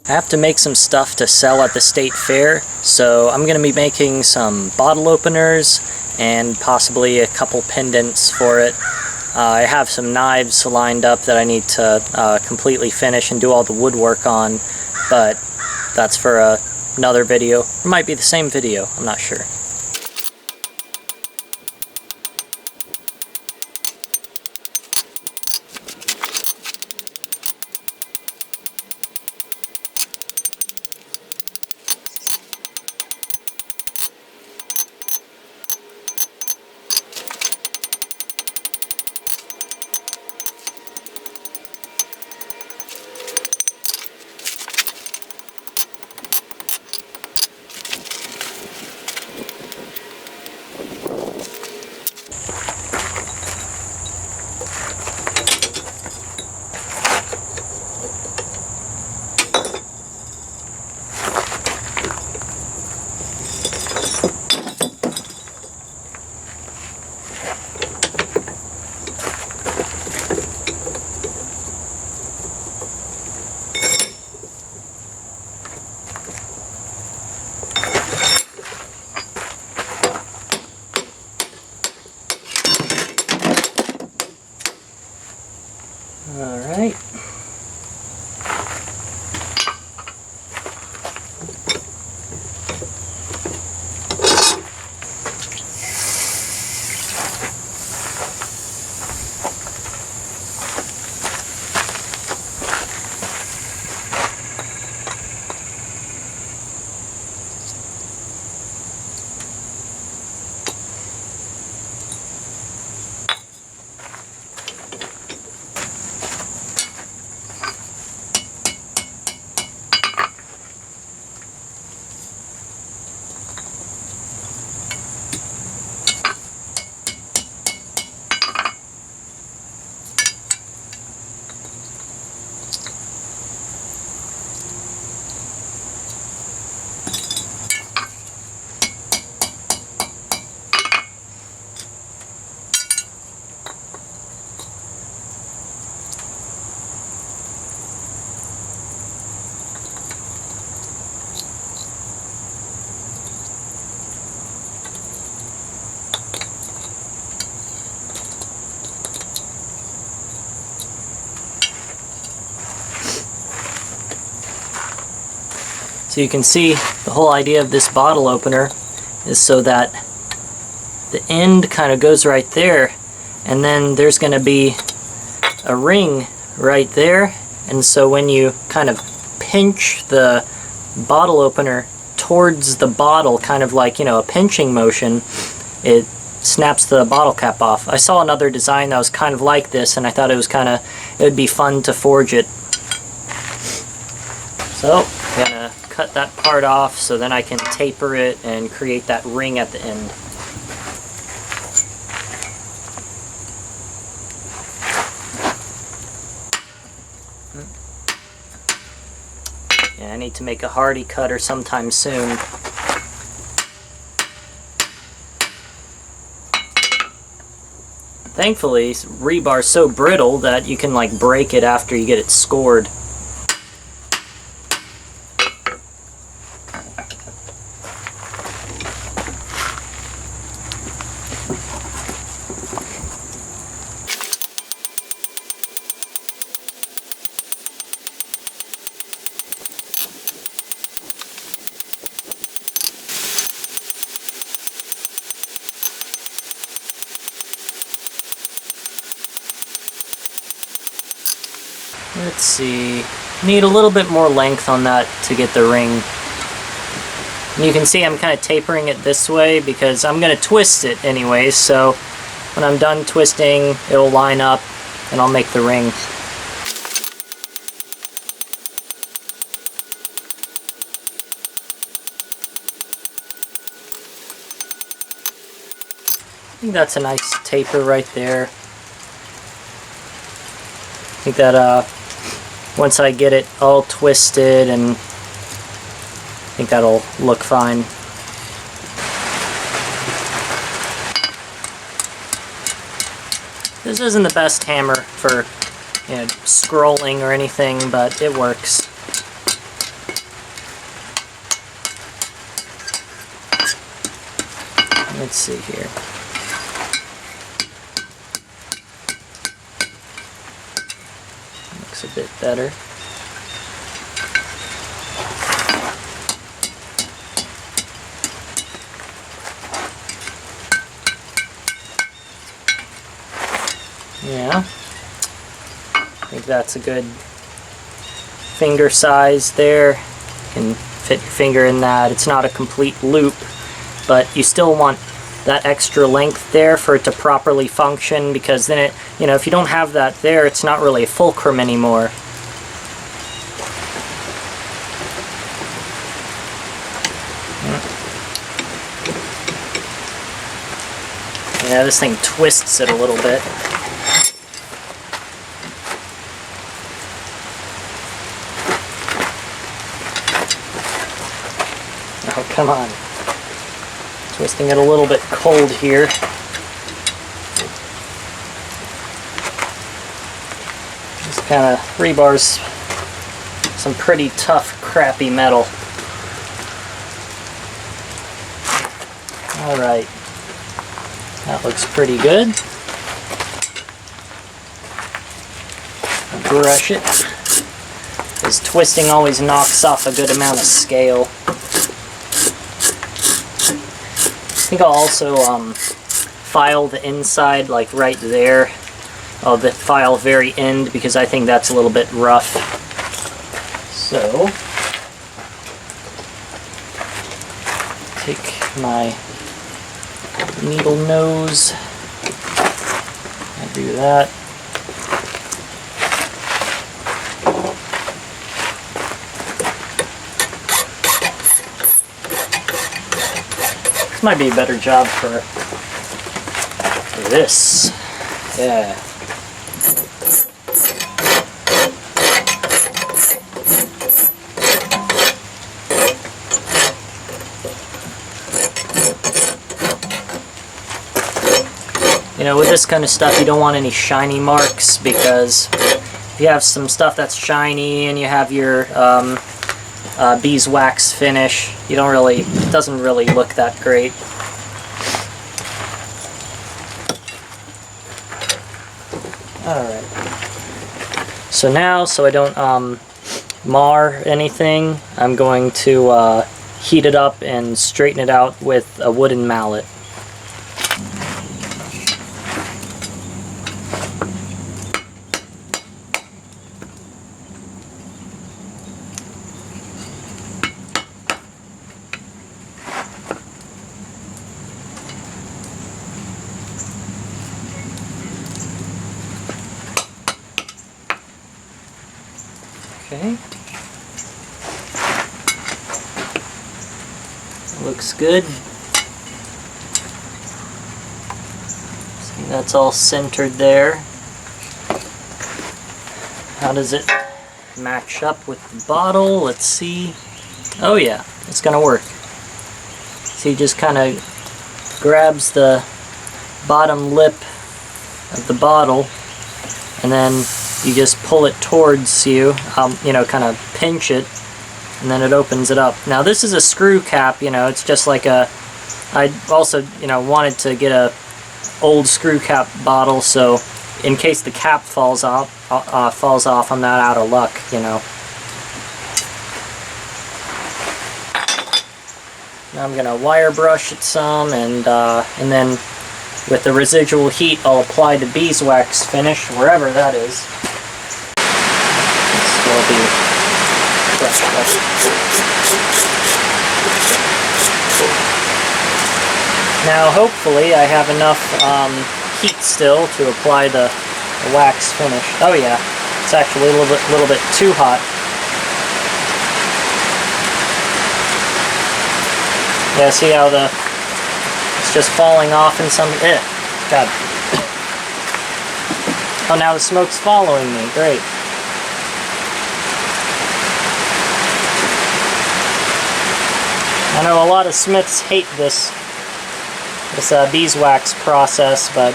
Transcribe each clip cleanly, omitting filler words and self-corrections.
I have to make some stuff to sell at the state fair, so I'm going to be making some bottle openers and possibly a couple pendants for it. I have some knives lined up that I need to completely finish and do all the woodwork on, but that's for another video. It might be the same video, I'm not sure. Alright. So you can see the whole idea of this bottle opener is so that the end kind of goes right there, and then there's going to be a ring right there, and so when you kind of pinch the bottle opener towards the bottle, kind of like, you know, a pinching motion, it snaps the bottle cap off. I saw another design that was kind of like this, and I thought it would be fun to forge it. So I'm gonna cut that part off so then I can taper it and create that ring at the end. Yeah, I need to make a hardy cutter sometime soon. Thankfully, rebar is so brittle that you can like break it after you get it scored. Let's see, need a little bit more length on that to get the ring. And you can see I'm kind of tapering it this way because I'm going to twist it anyway, so when I'm done twisting it'll line up and I'll make the ring. I think that's a nice taper right there. I think that once I get it all twisted, and I think that'll look fine. This isn't the best hammer for, you know, scrolling or anything, but it works. Let's see here. Looks a bit better. Yeah, I think that's a good finger size there. You can fit your finger in that. It's not a complete loop, but you still want that extra length there for it to properly function, because then it, you know, if you don't have that there, it's not really a fulcrum anymore. Yeah, this thing twists it a little bit. Oh, come on. Twisting it a little bit cold here. This kind of rebar's some pretty tough, crappy metal. Alright. That looks pretty good. Brush it, because twisting always knocks off a good amount of scale. I think I'll also file the inside, like right there, of the file very end, because I think that's a little bit rough. So, take my needle nose and do that. This might be a better job for this. Yeah. You know, with this kind of stuff, you don't want any shiny marks, because if you have some stuff that's shiny and you have your beeswax finish, you don't really, it doesn't really look that great. Alright. So now, so I don't mar anything, I'm going to heat it up and straighten it out with a wooden mallet. Okay. Looks good. See, that's all centered there. How does it match up with the bottle? Let's see. Oh yeah, it's gonna work. So he just kind of grabs the bottom lip of the bottle, and then you just pull it towards you, you know, kind of pinch it, and then it opens it up. Now this is a screw cap, you know, it's just like a, I also, you know, wanted to get a old screw cap bottle, so in case the cap falls off, I'm not out of luck, you know. Now I'm gonna wire brush it some, and then with the residual heat, I'll apply the beeswax finish wherever that is. This will be brushed up. Now, hopefully, I have enough heat still to apply the wax finish. Oh yeah, it's actually a little bit too hot. Yeah, see how it's just falling off in some... God. Oh, now the smoke's following me. Great. I know a lot of smiths hate this beeswax process, but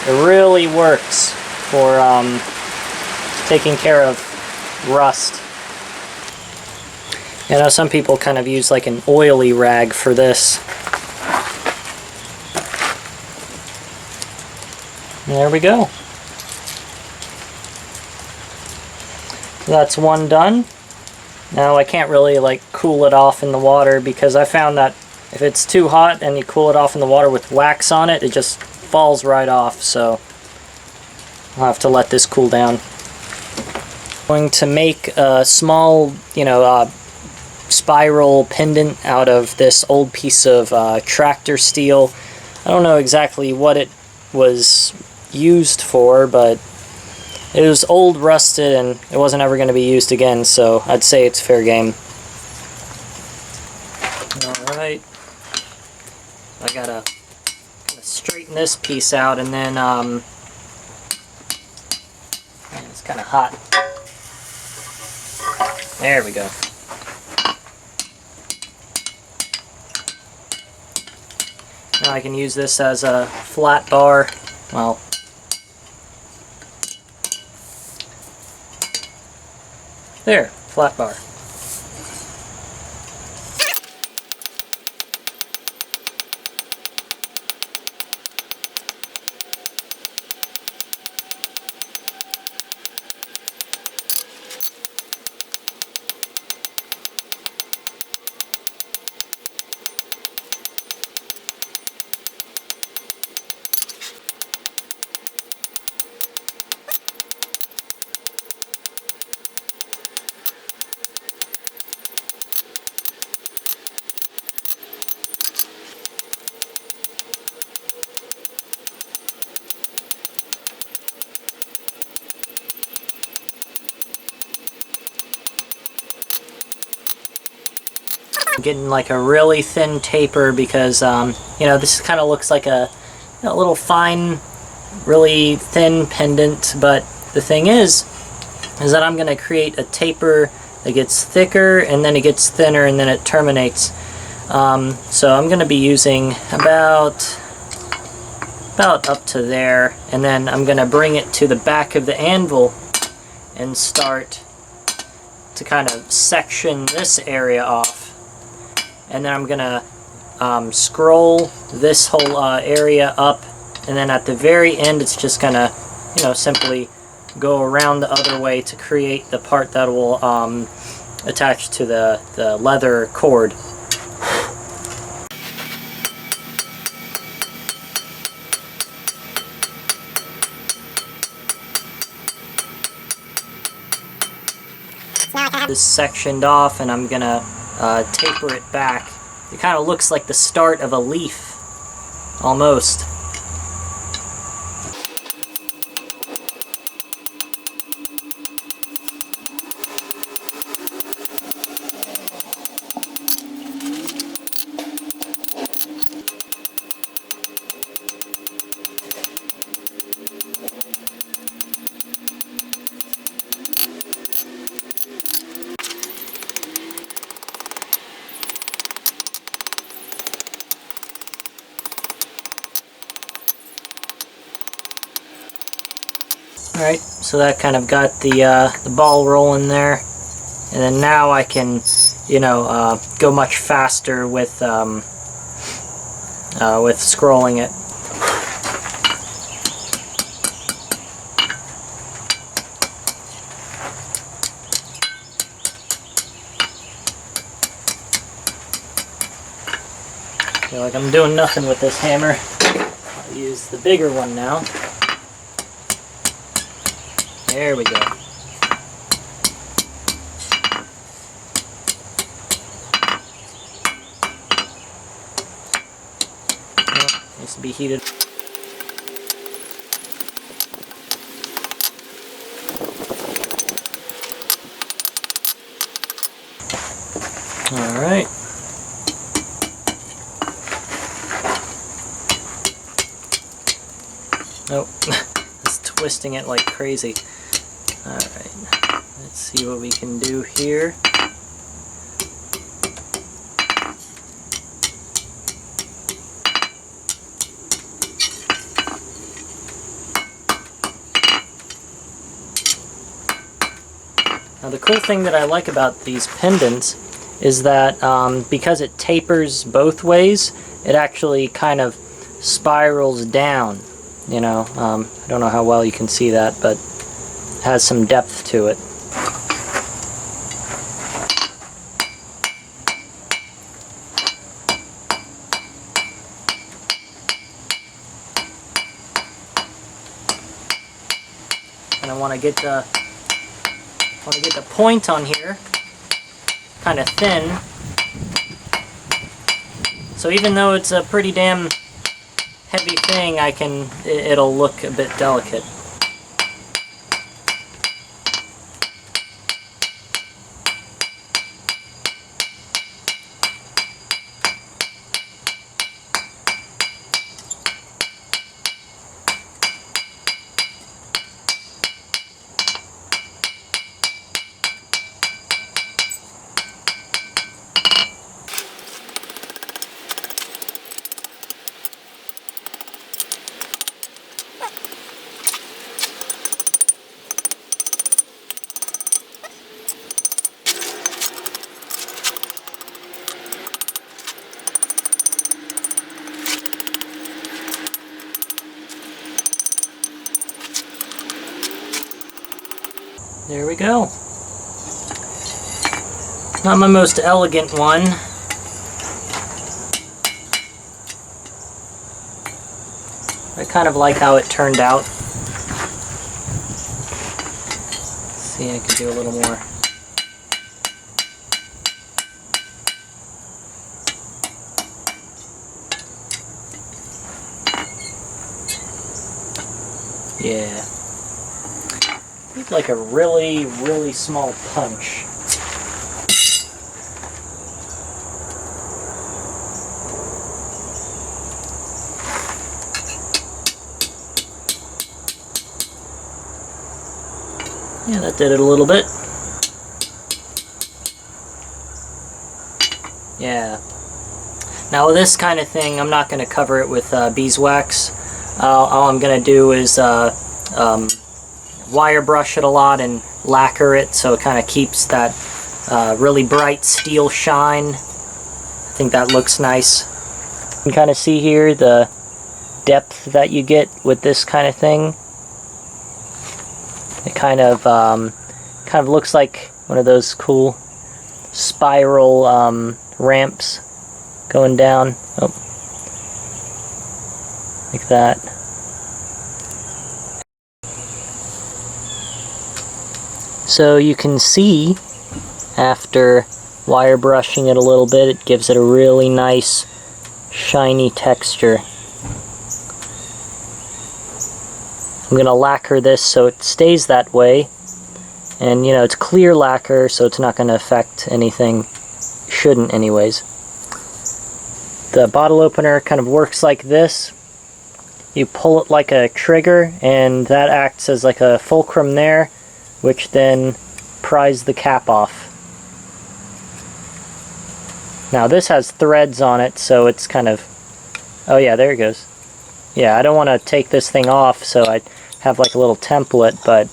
it really works for taking care of rust. You know, some people kind of use like an oily rag for this. There we go. That's one done. Now I can't really like cool it off in the water because I found that if it's too hot and you cool it off in the water with wax on it, it just falls right off. So I'll have to let this cool down. I'm going to make a small, spiral pendant out of this old piece of tractor steel. I don't know exactly what it was used for, but it was old, rusted, and it wasn't ever going to be used again, so I'd say it's fair game. Alright. I gotta straighten this piece out, and then, man, it's kind of hot. There we go. Now I can use this as a flat bar. Well, there, flat bar. Getting like a really thin taper because this kind of looks like a little fine, really thin pendant, but the thing is that I'm going to create a taper that gets thicker and then it gets thinner and then it terminates. So I'm going to be using about up to there, and then I'm going to bring it to the back of the anvil and start to kind of section this area off. And then I'm gonna scroll this whole area up, and then at the very end it's just gonna simply go around the other way to create the part that will attach to the leather cord. This sectioned off, and I'm gonna taper it back. It kind of looks like the start of a leaf, almost. Alright, so that kind of got the ball rolling there, and then now I can, go much faster with scrolling it. I feel like I'm doing nothing with this hammer. I'll use the bigger one now. There we go. Needs to be heated. All right. Nope. It's twisting it like crazy. Alright, let's see what we can do here. Now the cool thing that I like about these pendants is that because it tapers both ways, it actually kind of spirals down. you know. I don't know how well you can see that, but it has some depth to it. And I want to get the point on here kind of thin. So even though it's a pretty damn heavy thing, it'll look a bit delicate. There we go. Not my most elegant one. I kind of like how it turned out. Let's see, I can do a little more. Yeah. Like a really, really small punch. Yeah, that did it a little bit. Yeah. Now this kind of thing, I'm not going to cover it with beeswax. All I'm going to do is wire brush it a lot and lacquer it so it kind of keeps that really bright steel shine. I think that looks nice. You can kind of see here the depth that you get with this kind of thing. It kind of looks like one of those cool spiral ramps going down. Oh, like that. So you can see, after wire brushing it a little bit, it gives it a really nice shiny texture. I'm going to lacquer this so it stays that way, and you know, it's clear lacquer, so it's not going to affect anything. Shouldn't anyways. The bottle opener kind of works like this. You pull it like a trigger, and that acts as like a fulcrum there, which then pries the cap off. Now this has threads on it, so it's kind of... Oh yeah, there it goes. Yeah, I don't want to take this thing off, so I have like a little template, but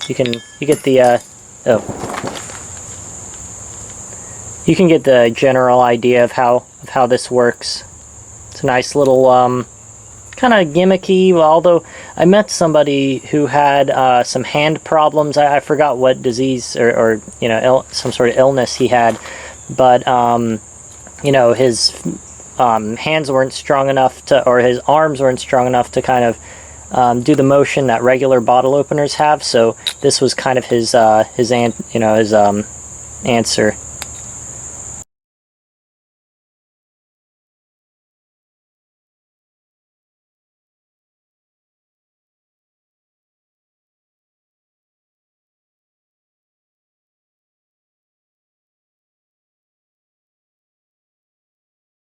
you get the you can get the general idea of how this works. It's a nice little kind of gimmicky, although I met somebody who had some hand problems. I forgot what disease or you know, some sort of illness he had, but you know, his hands weren't strong enough to, or his arms weren't strong enough to kind of do the motion that regular bottle openers have. So this was kind of his answer.